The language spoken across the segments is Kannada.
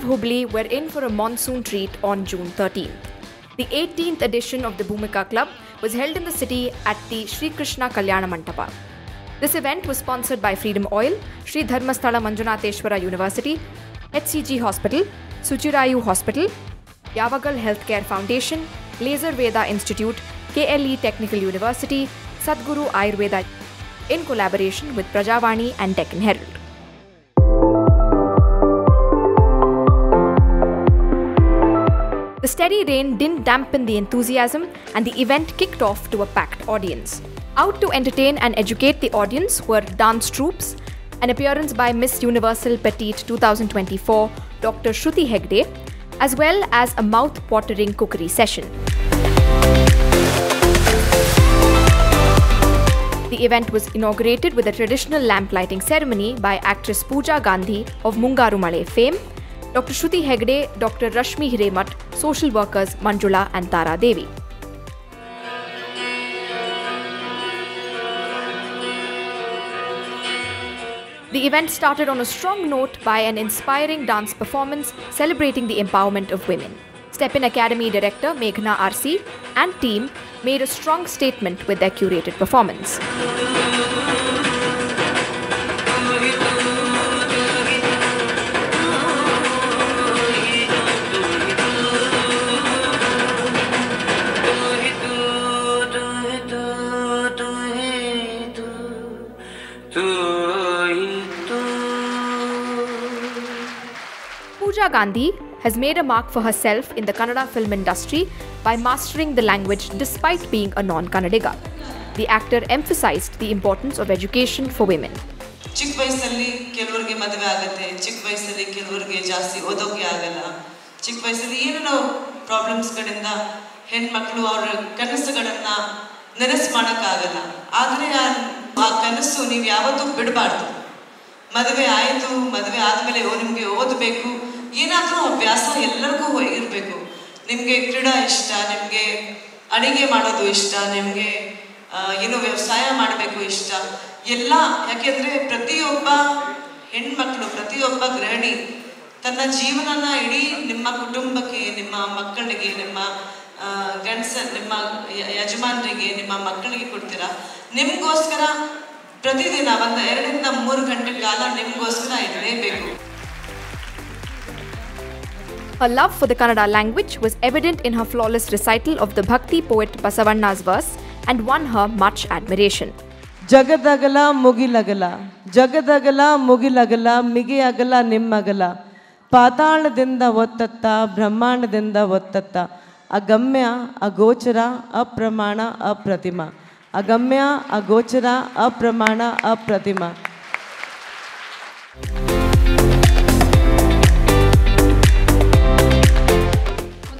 Hubli were in for a monsoon treat on June 13th. The 18th edition of the Bhumika Club was held in the city at the Sri Krishna Kalyana Mandapa. This event was sponsored by Freedom Oil, Sri Dharmasthala Manjunatheshwara University, HCG Hospital, Suchirayu Hospital, Yavagal Healthcare Foundation, Laser Veda Institute, KLE Technical University, Sadguru Ayurveda, in collaboration with Prajavani and Deccan Herald. The steady rain didn't dampen the enthusiasm, and the event kicked off to a packed audience. Out to entertain and educate the audience were dance troupes, an appearance by Miss Universal Petite 2024, Dr. Shruti Hegde, as well as a mouth-watering cookery session. The event was inaugurated with a traditional lamp lighting ceremony by actress Pooja Gandhi of Mungaru Male fame, Dr. Shruti Hegde, Dr. Rashmi Hiremat, social workers Manjula and Tara Devi. The event started on a strong note by an inspiring dance performance celebrating the empowerment of women. Step-In Academy director Meghna RC and team made a strong statement with their curated performance. Pooja Gandhi has made a mark for herself in the Kannada film industry by mastering the language despite being a non-Kannadiga. The actor emphasized the importance of education for women. ಚಿಕ್ಕ ವಯಸ್ಸಲ್ಲಿ ಕೆಲವರಿಗೆ ಮದುವೆ ಆಗುತ್ತೆ, ಚಿಕ್ಕ ವಯಸ್ಸಲ್ಲಿ ಕೆಲವರಿಗೆ ಜಾಸ್ತಿ ಓದೋಕೆ ಆಗಲ್ಲ, ಚಿಕ್ಕ ವಯಸ್ಸಲ್ಲಿ ಏನೇನೋ ಪ್ರಾಬ್ಲಮ್ಸ್ಗಳಿಂದ ಹೆಣ್ಮಕ್ಳು ಅವರ ಕನಸುಗಳನ್ನ ನೆನಸು ಮಾಡೋಕ್ಕಾಗಲ್ಲ. ಆದರೆ ಆ ಕನಸು ನೀವು ಯಾವತ್ತೂ ಬಿಡಬಾರ್ದು. ಮದುವೆ ಆಯಿತು, ಮದುವೆ ಆದಮೇಲೆ ನಿಮಗೆ ಓದಬೇಕು, ಏನಾದರೂ ಅಭ್ಯಾಸ ಎಲ್ಲರಿಗೂ ಇರಬೇಕು. ನಿಮಗೆ ಕ್ರೀಡಾ ಇಷ್ಟ, ನಿಮಗೆ ಅಡಿಗೆ ಮಾಡೋದು ಇಷ್ಟ, ನಿಮಗೆ ಏನೋ ವ್ಯವಸಾಯ ಮಾಡಬೇಕು ಇಷ್ಟ, ಎಲ್ಲ. ಯಾಕೆಂದರೆ ಪ್ರತಿಯೊಬ್ಬ ಹೆಣ್ಮಕ್ಳು, ಪ್ರತಿಯೊಬ್ಬ ಗೃಹಿಣಿ ತನ್ನ ಜೀವನನ ಇಡೀ ನಿಮ್ಮ ಕುಟುಂಬಕ್ಕೆ, ನಿಮ್ಮ ಮಕ್ಕಳಿಗೆ, ನಿಮ್ಮ ನಿಮ್ಮ ಯಜಮಾನರಿಗೆ, ನಿಮ್ಮ ಮಕ್ಕಳಿಗೆ ಕೊಡ್ತೀರಾ. ನಿಮಗೋಸ್ಕರ ಪ್ರತಿದಿನ 2 ರಿಂದ 3 ಗಂಟೆ ಕಾಲ ನಿಮಗೋಸ್ಕರ ಇರಲೇಬೇಕು. Her love for the Kannada language was evident in her flawless recital of the Bhakti poet Basavanna's verse and won her much admiration. ಜಗದಗಲ ಮುಗಿಲಗಲ, ಜಗದಗಲ ಮುಗಿಲಗಲ, ಮಿಗಿಯಗಲ ನಿಮ್ಮಗಲ, ಪಾತಾಳದಿಂದ ಒತ್ತತ್ತ, ಬ್ರಹ್ಮಾಂಡದಿಂದ ಒತ್ತತ್ತ, ಅಗಮ್ಯ ಅಗೋಚರ ಅಪ್ರಮಾಣ ಅಪ್ರತಿಮ, ಅಗಮ್ಯ ಅಗೋಚರ ಅಪ್ರಮಾಣ ಅಪ್ರತಿಮ.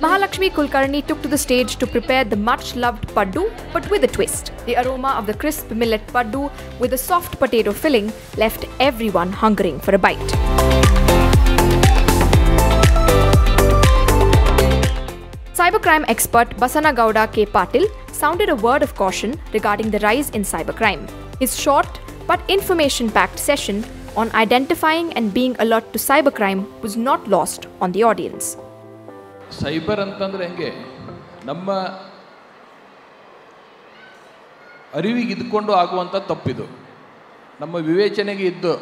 Mahalakshmi Kulkarni took to the stage to prepare the much-loved paddu, but with a twist. The aroma of the crisp millet paddu with a soft potato filling left everyone hungering for a bite. Cybercrime expert Basanagowda K. Patil sounded a word of caution regarding the rise in cybercrime. His short but information-packed session on identifying and being alert to cybercrime was not lost on the audience. Cyber ಅಂತಂದರೆ ಹೆಂಗೆ, ನಮ್ಮ ಅರಿವಿಗೆ ಇದ್ಕೊಂಡು ಆಗುವಂಥ ತಪ್ಪಿದು. ನಮ್ಮ ವಿವೇಚನೆಗೆ ಇದ್ದು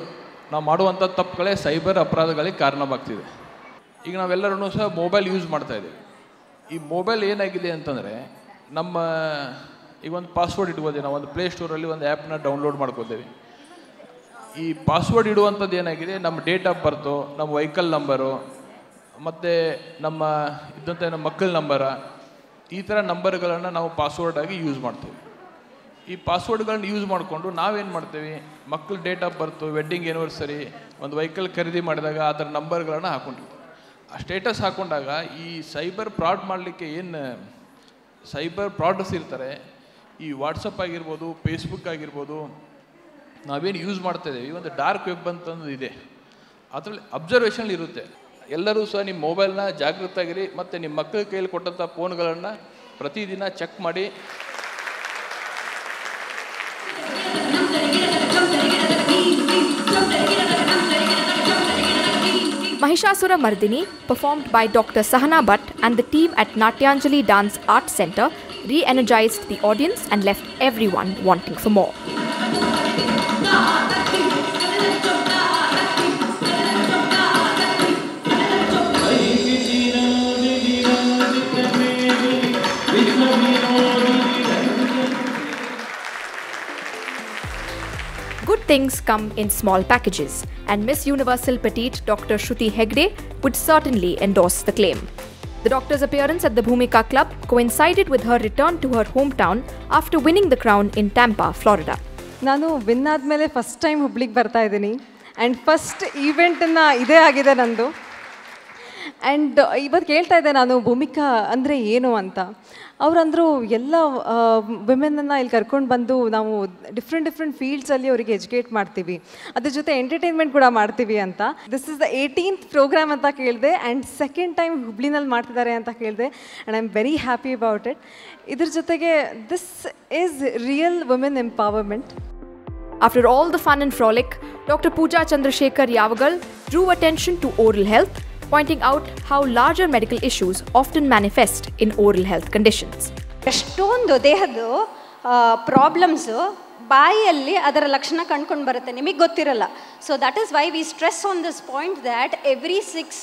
ನಾವು ಮಾಡುವಂಥ ತಪ್ಪುಗಳೇ ಸೈಬರ್ ಅಪರಾಧಗಳಿಗೆ ಕಾರಣವಾಗ್ತಿದೆ. ಈಗ ನಾವೆಲ್ಲರೂ ಸಹ ಮೊಬೈಲ್ ಯೂಸ್ ಮಾಡ್ತಾಯಿದ್ದೀವಿ. ಈ ಮೊಬೈಲ್ ಏನಾಗಿದೆ ಅಂತಂದರೆ, ನಮ್ಮ ಈಗ ಒಂದು ಪಾಸ್ವರ್ಡ್ ಇಟ್ಕೋತೀವಿ, ನಾವು ಒಂದು ಪ್ಲೇಸ್ಟೋರಲ್ಲಿ ಒಂದು ಆ್ಯಪ್ನ ಡೌನ್ಲೋಡ್ ಮಾಡ್ಕೋತೀವಿ. ಈ ಪಾಸ್ವರ್ಡ್ ಇಡುವಂಥದ್ದು ಏನಾಗಿದೆ, ನಮ್ಮ ಡೇಟ್ ಆಫ್ ಬರ್ತು, ನಮ್ಮ ವೆಹಿಕಲ್ ನಂಬರು, ಮತ್ತು ನಮ್ಮ ನಮ್ಮ ಮಕ್ಕಳ ನಂಬರ, ಈ ಥರ ನಂಬರ್ಗಳನ್ನು ನಾವು ಪಾಸ್ವರ್ಡಾಗಿ ಯೂಸ್ ಮಾಡ್ತೀವಿ. ಈ ಪಾಸ್ವರ್ಡ್ಗಳನ್ನ ಯೂಸ್ ಮಾಡಿಕೊಂಡು ನಾವೇನು ಮಾಡ್ತೀವಿ, ಮಕ್ಕಳ date of birth, wedding anniversary, ಒಂದು ವೆಹಿಕಲ್ ಖರೀದಿ ಮಾಡಿದಾಗ ಆ ಥರ ನಂಬರ್ಗಳನ್ನು ಹಾಕ್ಕೊಂಡಿರ್ತೀವಿ. ಆ ಸ್ಟೇಟಸ್ ಹಾಕ್ಕೊಂಡಾಗ ಈ ಸೈಬರ್ ಫ್ರಾಡ್ ಮಾಡಲಿಕ್ಕೆ ಏನು ಸೈಬರ್ ಫ್ರಾಡ್ಸ್ ಇರ್ತಾರೆ, ಈ ವಾಟ್ಸಪ್ ಆಗಿರ್ಬೋದು, ಫೇಸ್ಬುಕ್ ಆಗಿರ್ಬೋದು, ನಾವೇನು ಯೂಸ್ ಮಾಡ್ತಾಯಿದ್ದೀವಿ, ಈ ಒಂದು ಡಾರ್ಕ್ ವೆಬ್ ಅಂತಂದು ಇದೆ, ಅದರಲ್ಲಿ ಅಬ್ಸರ್ವೇಷನ್ ಇರುತ್ತೆ. ಎಲ್ಲರೂ ಸಹ ನಿಮ್ಮ ಮೊಬೈಲ್ನ ಜಾಗೃತಾಗಿರಿ, ಮತ್ತು ನಿಮ್ಮ ಮಕ್ಕಳ ಕೈಯಲ್ಲಿ ಕೊಟ್ಟಂಥ ಫೋನ್ಗಳನ್ನು ಪ್ರತಿದಿನ ಚೆಕ್ ಮಾಡಿ. Mahishasura Mardini, performed by Dr. Sahana Bhatt and the team at Natyanjali Dance Art Center, re-energized the audience and left everyone wanting for more. Good things come in small packages, and Miss Universal Petite Dr. Shruti Hegde would certainly endorse the claim. The doctor's appearance at the Bhumika Club coincided with her return to her hometown after winning the crown in Tampa, Florida. ನಾನು ವಿನ್ ಆದಮೇಲೆ ಫಸ್ಟ್ ಟೈಮ್ ಹುಬ್ಳಿಗೆ ಬರ್ತಾ ಇದ್ದೀನಿ ಆ್ಯಂಡ್ ಫಸ್ಟ್ ಈವೆಂಟನ್ನು ಇದೇ ಆಗಿದೆ ನಂದು. ಆ್ಯಂಡ್ ಇವತ್ತು ಕೇಳ್ತಾ ಇದ್ದೆ ನಾನು ಭೂಮಿಕಾ ಅಂದರೆ ಏನು ಅಂತ. ಅವರಂದರು ಎಲ್ಲ ವಿಮೆನನ್ನು ಇಲ್ಲಿ ಕರ್ಕೊಂಡು ಬಂದು ನಾವು ಡಿಫ್ರೆಂಟ್ ಫೀಲ್ಡ್ಸಲ್ಲಿ ಅವರಿಗೆ ಎಜುಕೇಟ್ ಮಾಡ್ತೀವಿ, ಅದ್ರ ಜೊತೆ ಎಂಟರ್ಟೈನ್ಮೆಂಟ್ ಕೂಡ ಮಾಡ್ತೀವಿ ಅಂತ. This is the 18th program ಅಂತ ಕೇಳಿದೆ ಆ್ಯಂಡ್ ಸೆಕೆಂಡ್ ಟೈಮ್ ಹುಬ್ಳಿನಲ್ಲಿ ಮಾಡ್ತಿದ್ದಾರೆ ಅಂತ ಕೇಳಿದೆ and I am very happy about it. ಇದ್ರ ಜೊತೆಗೆ this is real women empowerment. After all the fun and frolic, Dr. Pooja Chandrasekhar Yavagal drew attention to oral health, pointing out how larger medical issues often manifest in oral health conditions. ಎಷ್ಟೊಂದು ದೇಹದ ಪ್ರಾಬ್ಲಮ್ಸು ಬಾಯಿಯಲ್ಲಿ ಅದರ ಲಕ್ಷಣ ಕಂಡುಕೊಂಡು ಬರುತ್ತೆ, ನಿಮಗೆ ಗೊತ್ತಿರಲ್ಲ. So that is why we stress on this point that every 6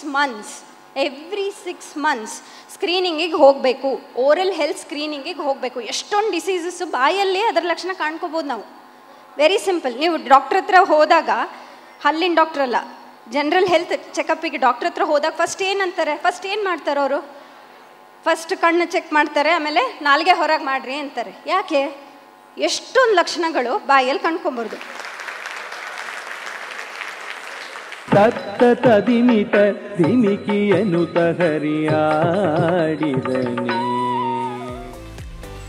months ಸ್ಕ್ರೀನಿಂಗಿಗೆ ಹೋಗಬೇಕು, ಓರಲ್ ಹೆಲ್ತ್ ಸ್ಕ್ರೀನಿಂಗಿಗೆ ಹೋಗಬೇಕು. ಎಷ್ಟೊಂದು ಡಿಸೀಸಸ್ಸು ಬಾಯಲ್ಲಿ ಅದರ ಲಕ್ಷಣ ಕಾಣ್ಕೋಬೋದು ನಾವು. Very simple. ನೀವು ಡಾಕ್ಟ್ರ್ ಹತ್ರ ಹೋದಾಗ, ಹಲ್ಲಿನ ಡಾಕ್ಟ್ರ್ ಅಲ್ಲ, ಜನರಲ್ ಹೆಲ್ತ್ ಚೆಕಪ್ಪಿಗೆ ಡಾಕ್ಟ್ರ್ ಹತ್ರ ಹೋದಾಗ ಫಸ್ಟ್ ಏನಂತಾರೆ, ಫಸ್ಟ್ ಏನು ಮಾಡ್ತಾರೆ ಅವರು? ಫಸ್ಟ್ ಕಣ್ಣು ಚೆಕ್ ಮಾಡ್ತಾರೆ, ಆಮೇಲೆ ನಾಲ್ಗೆ ಹೊರಗೆ ಮಾಡಿರಿ ಅಂತಾರೆ. ಯಾಕೆ? ಎಷ್ಟೊಂದು ಲಕ್ಷಣಗಳು ಬಾಯಲ್ಲಿ ಕಂಡ್ಕೊಂಬರ್ದು. ತತ್ತದಿಮಿತ ದಿಮಿಕಿಯನುತ ಹರಿಯಾಡಿದನೆ.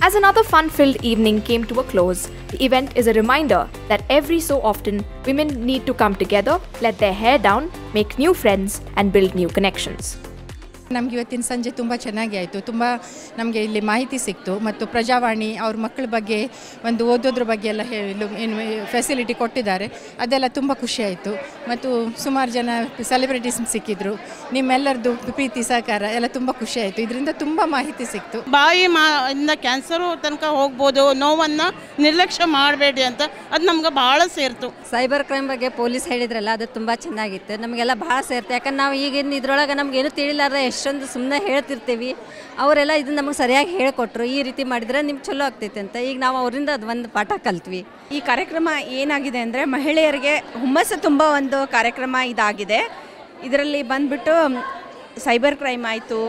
As another fun-filled evening came to a close, the event is a reminder that every so often women need to come together, let their hair down, make new friends and build new connections. ನಮಗೆ ಇವತ್ತಿನ ಸಂಜೆ ತುಂಬ ಚೆನ್ನಾಗಿ ಆಯಿತು. ತುಂಬ ನಮಗೆ ಇಲ್ಲಿ ಮಾಹಿತಿ ಸಿಕ್ತು ಮತ್ತು ಪ್ರಜಾವಾಣಿ ಅವ್ರ ಮಕ್ಕಳ ಬಗ್ಗೆ ಒಂದು ಓದೋದ್ರ ಬಗ್ಗೆ ಎಲ್ಲ ಏನು ಫೆಸಿಲಿಟಿ ಕೊಟ್ಟಿದ್ದಾರೆ, ಅದೆಲ್ಲ ತುಂಬ ಖುಷಿಯಾಯಿತು. ಮತ್ತು ಸುಮಾರು ಜನ ಸೆಲೆಬ್ರಿಟೀಸ್ ಸಿಕ್ಕಿದ್ರು. ನಿಮ್ಮೆಲ್ಲರದ್ದು ಪ್ರೀತಿ ಸಹಕಾರ ಎಲ್ಲ ತುಂಬ ಖುಷಿಯಾಯಿತು. ಇದರಿಂದ ತುಂಬ ಮಾಹಿತಿ ಸಿಕ್ತು. ಬಾಯಿ ಇಂದ ಕ್ಯಾನ್ಸರು ತನಕ ಹೋಗ್ಬೋದು, ನೋವನ್ನು ನಿರ್ಲಕ್ಷ್ಯ ಮಾಡಬೇಡಿ ಅಂತ ಅದು ನಮ್ಗೆ ಭಾಳ ಸೇರ್ತು. ಸೈಬರ್ ಕ್ರೈಮ್ ಬಗ್ಗೆ ಪೊಲೀಸ್ ಹೇಳಿದ್ರಲ್ಲ, ಅದು ತುಂಬ ಚೆನ್ನಾಗಿತ್ತು. ನಮಗೆಲ್ಲ ಭಾಳ ಸೇರ್ತು. ಯಾಕಂದ್ರೆ ನಾವು ಈಗಿನ ಇದ್ರೊಳಗೆ ನಮಗೇನು ತಿಳಿಲಾರ್ದೆ ಎಷ್ಟೊಂದು ಸುಮ್ಮನೆ ಹೇಳ್ತಿರ್ತೀವಿ. ಅವರೆಲ್ಲ ಇದನ್ನು ನಮಗೆ ಸರಿಯಾಗಿ ಹೇಳಿಕೊಟ್ರು, ಈ ರೀತಿ ಮಾಡಿದರೆ ನಿಮ್ಗೆ ಚಲೋ ಆಗ್ತೈತೆ ಅಂತ. ಈಗ ನಾವು ಅವರಿಂದ ಅದು ಒಂದು ಪಾಠ ಕಲ್ತ್ವಿ. ಈ ಕಾರ್ಯಕ್ರಮ ಏನಾಗಿದೆ ಅಂದರೆ ಮಹಿಳೆಯರಿಗೆ ಹುಮ್ಮಸ್ಸು ತುಂಬ ಒಂದು ಕಾರ್ಯಕ್ರಮ ಇದಾಗಿದೆ. ಇದರಲ್ಲಿ ಬಂದ್ಬಿಟ್ಟು ಸೈಬರ್ ಕ್ರೈಮ್ ಆಯಿತು,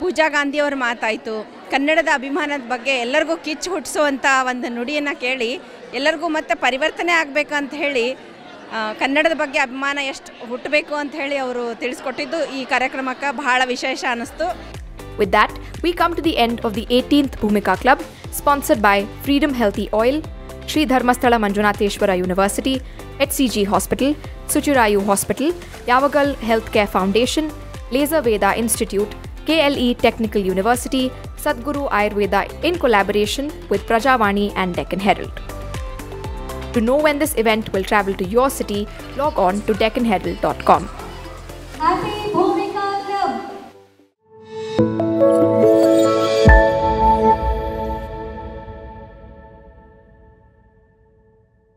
ಪೂಜಾ ಗಾಂಧಿಯವ್ರ ಮಾತಾಯಿತು, ಕನ್ನಡದ ಅಭಿಮಾನದ ಬಗ್ಗೆ ಎಲ್ಲರಿಗೂ ಕಿಚ್ಚು ಹುಟ್ಟಿಸುವಂಥ ಒಂದು ನುಡಿಯನ್ನು ಕೇಳಿ ಎಲ್ಲರಿಗೂ ಮತ್ತೆ ಪರಿವರ್ತನೆ ಆಗಬೇಕು ಅಂತ ಹೇಳಿ ಕನ್ನಡದ ಬಗ್ಗೆ ಅಭಿಮಾನ ಎಷ್ಟು ಹುಟ್ಟಬೇಕು ಅಂತ ಹೇಳಿ ಅವರು ತಿಳಿಸ್ಕೊಟ್ಟಿದ್ದು ಈ ಕಾರ್ಯಕ್ರಮಕ್ಕೆ ಬಹಳ ವಿಶೇಷ ಅನ್ನಿಸ್ತು. With that, we come to the end of the 18th Bhumika Club, sponsored by Freedom Healthy Oil, Sri Dharmasthala Manjunatheshwara University, HCG Hospital, Suchirayu Hospital, Yavagal Healthcare Foundation, Laser Veda Institute, KLE Technical University, Sadguru Ayurveda in collaboration with Prajavani and Deccan Herald. To know when this event will travel to your city, log on to deccanherald.com. Happy